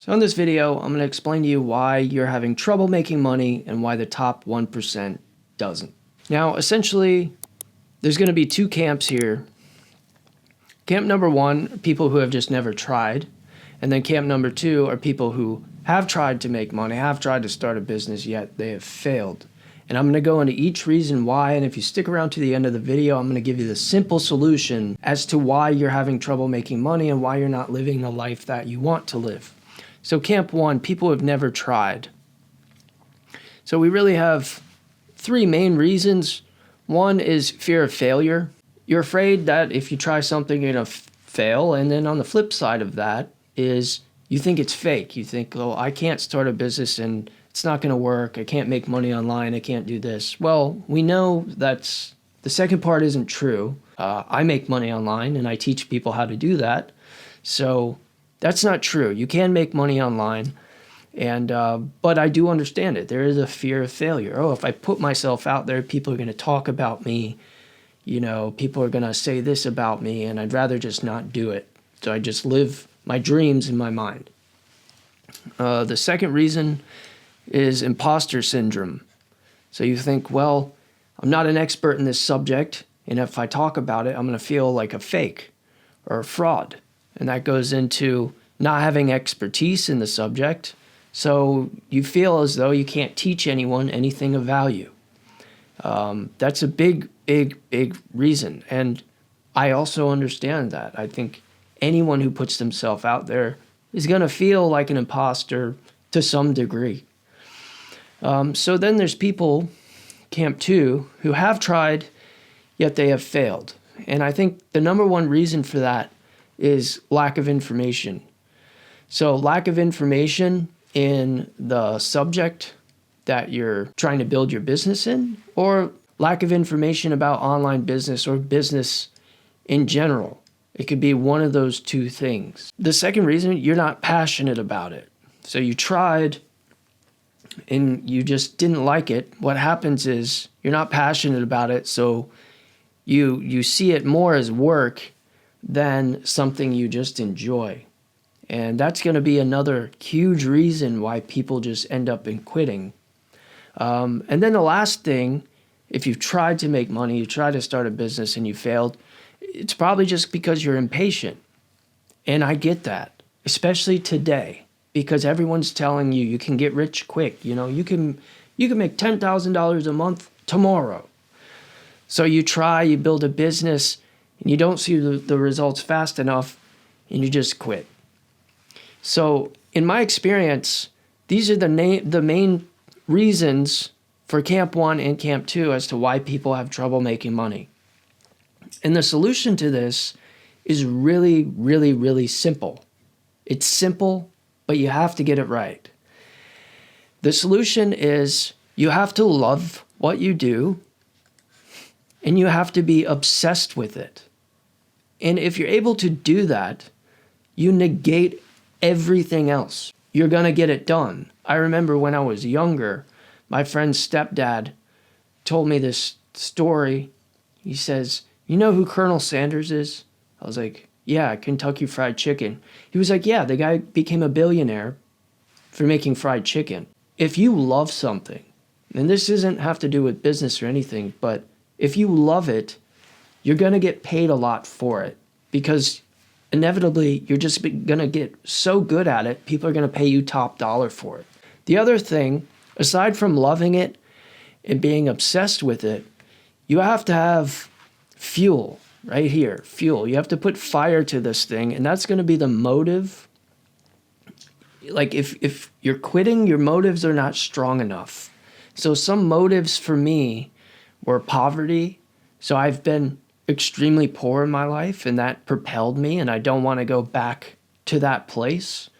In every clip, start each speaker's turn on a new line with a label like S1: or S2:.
S1: So in this video, I'm going to explain to you why you're having trouble making money and why the top 1% doesn't. Now, essentially, there's going to be two camps here. Camp number one are people who have just never tried. And then camp number two are people who have tried to make money, have tried to start a business, yet they have failed. And I'm going to go into each reason why, and if you stick around to the end of the video, I'm going to give you the simple solution as to why you're having trouble making money and why you're not living the life that you want to live. So camp one, people who have never tried. So we really have three main reasons. One is fear of failure. You're afraid that if you try something, you're going to fail. And then on the flip side of that is you think it's fake. You think, oh, I can't start a business and it's not going to work. I can't make money online. I can't do this. Well, we know that's the second part isn't true. I make money online and I teach people how to do that. So that's not true. You can make money online, and but I do understand it. There is a fear of failure. Oh, if I put myself out there, people are going to talk about me. You know, people are going to say this about me, and I'd rather just not do it. So I just live my dreams in my mind. The second reason is imposter syndrome. So you think, well, I'm not an expert in this subject, and if I talk about it, I'm going to feel like a fake or a fraud. And that goes into not having expertise in the subject. So you feel as though you can't teach anyone anything of value. That's a big reason. And I also understand that. I think anyone who puts themselves out there is going to feel like an imposter to some degree. So then there's people, camp two, who have tried, yet they have failed. And I think the number one reason for that is lack of information. So lack of information in the subject that you're trying to build your business in, or lack of information about online business or business in general. It could be one of those two things. The second reason, you're not passionate about it. So you tried and you just didn't like it. What happens is you're not passionate about it, so you see it more as work than something you just enjoy. And that's going to be another huge reason why people just end up in quitting. And then the last thing, if you've tried to make money, you tried to start a business and you failed, it's probably just because you're impatient. And I get that, especially today, because everyone's telling you can get rich quick. You know, you can make $10,000 a month tomorrow. So you try, you build a business, and you don't see the results fast enough, and you just quit. So in my experience, these are the main reasons for camp one and camp two as to why people have trouble making money. And the solution to this is really simple. It's simple, but you have to get it right. The solution is you have to love what you do, and you have to be obsessed with it. And if you're able to do that, you negate everything else. You're going to get it done. I remember when I was younger, my friend's stepdad told me this story. He says, "You know who Colonel Sanders is?" I was like, "Yeah, Kentucky Fried Chicken." He was like, "Yeah, the guy became a billionaire for making fried chicken." If you love something, and this doesn't have to do with business or anything, but if you love it, you're going to get paid a lot for it, because inevitably you're just going to get so good at it, people are going to pay you top dollar for it. The other thing, aside from loving it and being obsessed with it, you have to have fuel right here, fuel. You have to put fire to this thing, and that's going to be the motive. Like if you're quitting, your motives are not strong enough. So some motives for me were poverty. So I've been extremely poor in my life, and that propelled me, and I don't want to go back to that place.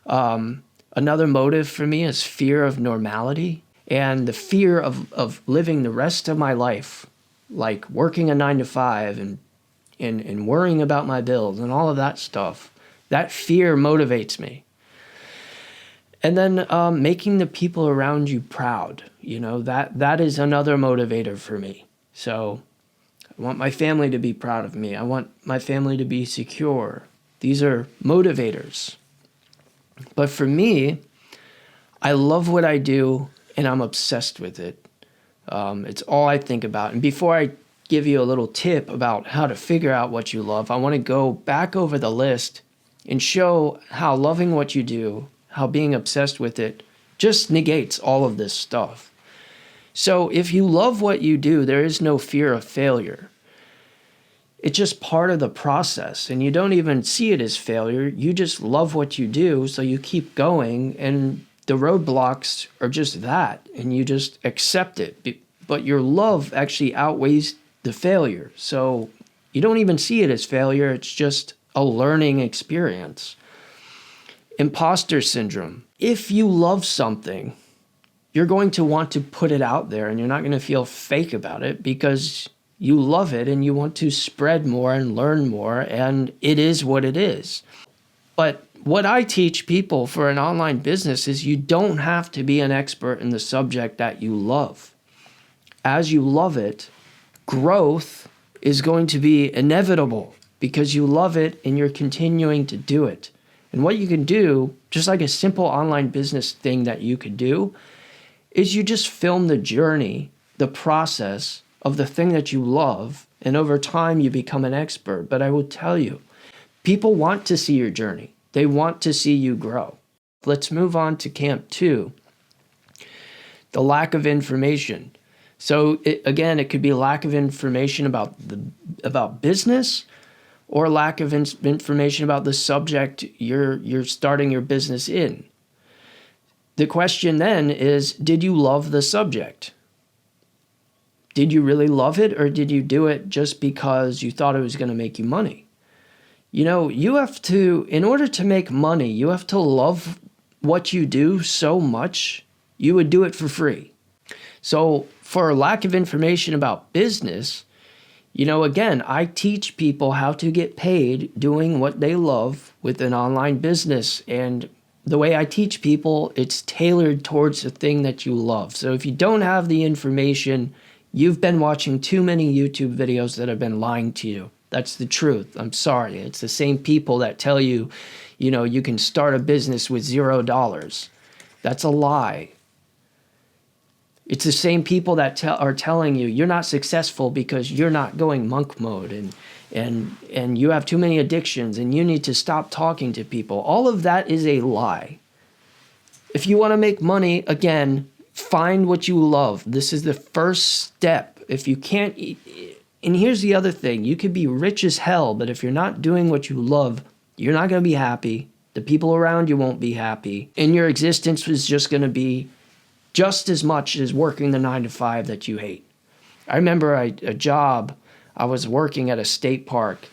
S1: Another motive for me is fear of normality, and the fear of living the rest of my life, like working a 9-to-5 and worrying about my bills and all of that stuff. That fear motivates me. And then making the people around you proud, you know, that is another motivator for me. So I want my family to be proud of me. I want my family to be secure. These are motivators. But for me, I love what I do and I'm obsessed with it. It's all I think about. And before I give you a little tip about how to figure out what you love, I want to go back over the list and show how loving what you do, how being obsessed with it, just negates all of this stuff. So if you love what you do, there is no fear of failure. It's just part of the process, and you don't even see it as failure. You just love what you do, so you keep going, and the roadblocks are just that, and you just accept it. But your love actually outweighs the failure, so you don't even see it as failure. It's just a learning experience. Imposter syndrome. If you love something, you're going to want to put it out there, and you're not going to feel fake about it because you love it and you want to spread more and learn more, and it is what it is. But what I teach people for an online business is you don't have to be an expert in the subject that you love. As you love it, growth is going to be inevitable because you love it and you're continuing to do it. And what you can do, just like a simple online business thing that you could do, is you just film the journey, the process of the thing that you love, and over time you become an expert. But I will tell you, people want to see your journey. They want to see you grow. Let's move on to camp 2, the lack of information. So it could be lack of information about business, or lack of information about the subject you're starting your business in. The question then is, did you love the subject? Did you really love it, or did you do it just because you thought it was going to make you money? You know, you have to, in order to make money, you have to love what you do so much, you would do it for free. So for lack of information about business, you know, again, I teach people how to get paid doing what they love with an online business. And the way I teach people, it's tailored towards the thing that you love. So if you don't have the information, you've been watching too many YouTube videos that have been lying to you. That's the truth. I'm sorry. It's the same people that tell you, you know, you can start a business with $0. That's a lie. It's the same people that are telling you you're not successful because you're not going monk mode and you have too many addictions and you need to stop talking to people. All of that is a lie. If you want to make money, again, find what you love. This is the first step. If you can't, and here's the other thing, you could be rich as hell, but if you're not doing what you love, you're not going to be happy. The people around you won't be happy. And your existence is just going to be just as much as working the 9-to-5 that you hate. I remember a job, I was working at a state park,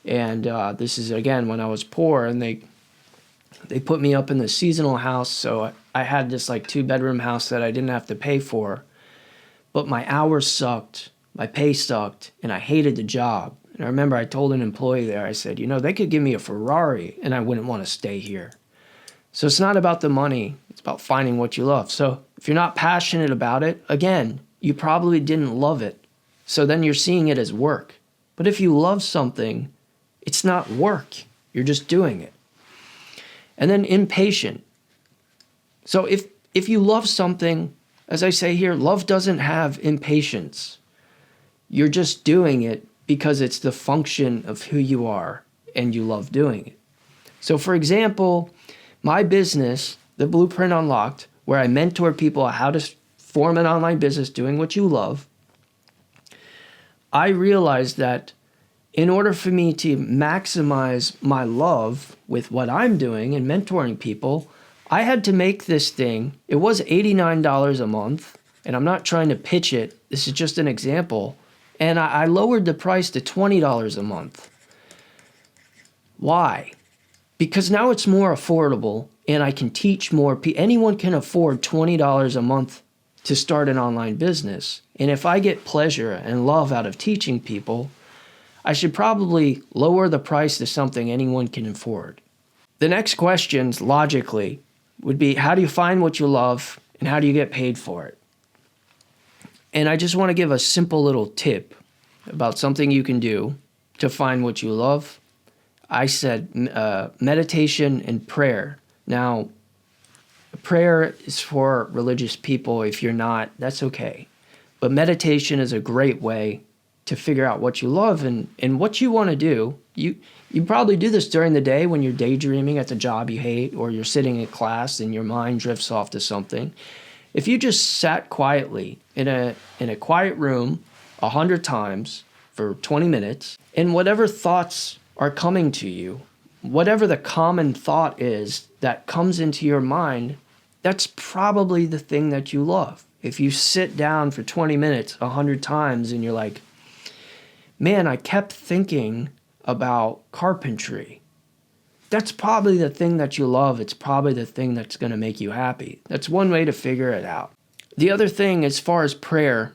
S1: and this is, again, when I was poor, and they put me up in the seasonal house, so I had this like 2-bedroom house that I didn't have to pay for, but my hours sucked, my pay sucked, and I hated the job. And I remember I told an employee there, I said, you know, they could give me a Ferrari and I wouldn't want to stay here. So it's not about the money, it's about finding what you love. So if you're not passionate about it, again, you probably didn't love it. So then you're seeing it as work. But if you love something, it's not work, you're just doing it. And then impatient. So if you love something, as I say here, love doesn't have impatience. You're just doing it because it's the function of who you are and you love doing it. So for example, my business, The Blueprint Unlocked, where I mentor people how to form an online business doing what you love, I realized that in order for me to maximize my love with what I'm doing and mentoring people, I had to make this thing. It was $89 a month, and I'm not trying to pitch it. This is just an example. And I lowered the price to $20 a month. Why? Because now it's more affordable, and I can teach more people. Anyone can afford $20 a month to start an online business. And if I get pleasure and love out of teaching people, I should probably lower the price to something anyone can afford. The next questions, logically, would be, how do you find what you love and how do you get paid for it? And I just want to give a simple little tip about something you can do to find what you love. I said meditation and prayer. Now, prayer is for religious people. If you're not, that's okay. But meditation is a great way to figure out what you love and what you want to do. You probably do this during the day when you're daydreaming at the job you hate, or you're sitting in class and your mind drifts off to something. If you just sat quietly in a quiet room 100 times for 20 minutes, and whatever thoughts are coming to you, whatever the common thought is that comes into your mind, that's probably the thing that you love. If you sit down for 20 minutes 100 times and you're like, man, I kept thinking about carpentry, that's probably the thing that you love. It's probably the thing that's going to make you happy. That's one way to figure it out. The other thing, as far as prayer,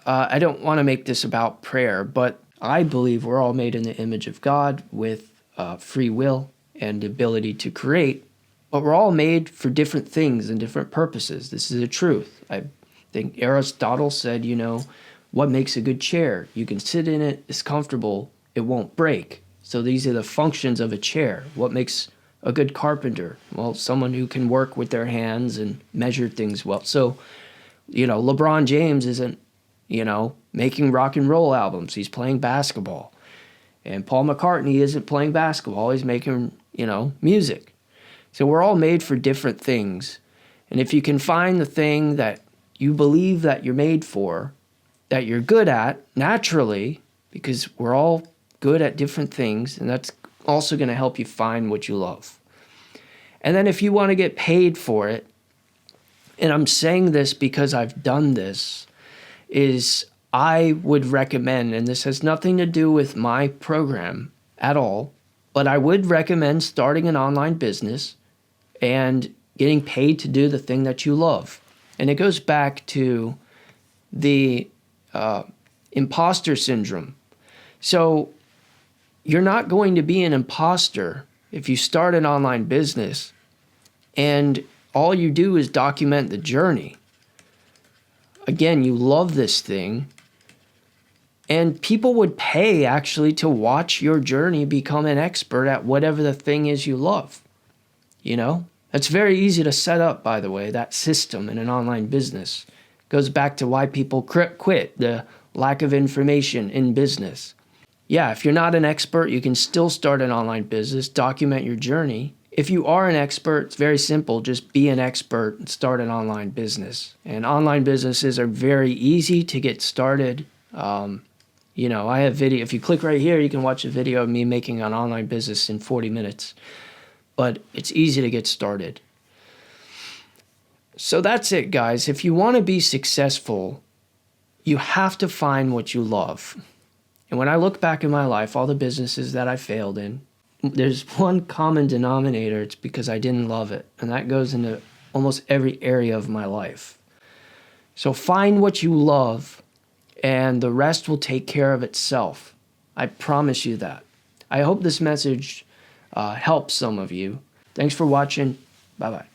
S1: I don't want to make this about prayer, but I believe we're all made in the image of God with free will and the ability to create, but we're all made for different things and different purposes. This is the truth. I think Aristotle said, what makes a good chair? You can sit in it, it's comfortable, it won't break. So these are the functions of a chair. What makes a good carpenter? Well, someone who can work with their hands and measure things well. So, LeBron James isn't, making rock and roll albums. He's playing basketball. And Paul McCartney isn't playing basketball. He's making, music. So we're all made for different things. And if you can find the thing that you believe that you're made for, that you're good at naturally, because we're all good at different things, and that's also going to help you find what you love. And then if you want to get paid for it, and I'm saying this because I've done this, is I would recommend, and this has nothing to do with my program at all, but I would recommend starting an online business and getting paid to do the thing that you love. And it goes back to the imposter syndrome. So you're not going to be an imposter if you start an online business and all you do is document the journey. Again, you love this thing, and people would pay actually to watch your journey become an expert at whatever the thing is you love. That's very easy to set up, by the way, that system in an online business. It goes back to why people quit, the lack of information in business. Yeah, if you're not an expert, you can still start an online business, document your journey. If you are an expert, it's very simple. Just be an expert and start an online business. And online businesses are very easy to get started. I have video. If you click right here, you can watch a video of me making an online business in 40 minutes. But it's easy to get started. So that's it, guys. If you want to be successful, you have to find what you love. And when I look back in my life, all the businesses that I failed in, there's one common denominator. It's because I didn't love it. And that goes into almost every area of my life. So find what you love, and the rest will take care of itself. I promise you that. I hope this message helps some of you. Thanks for watching. Bye-bye.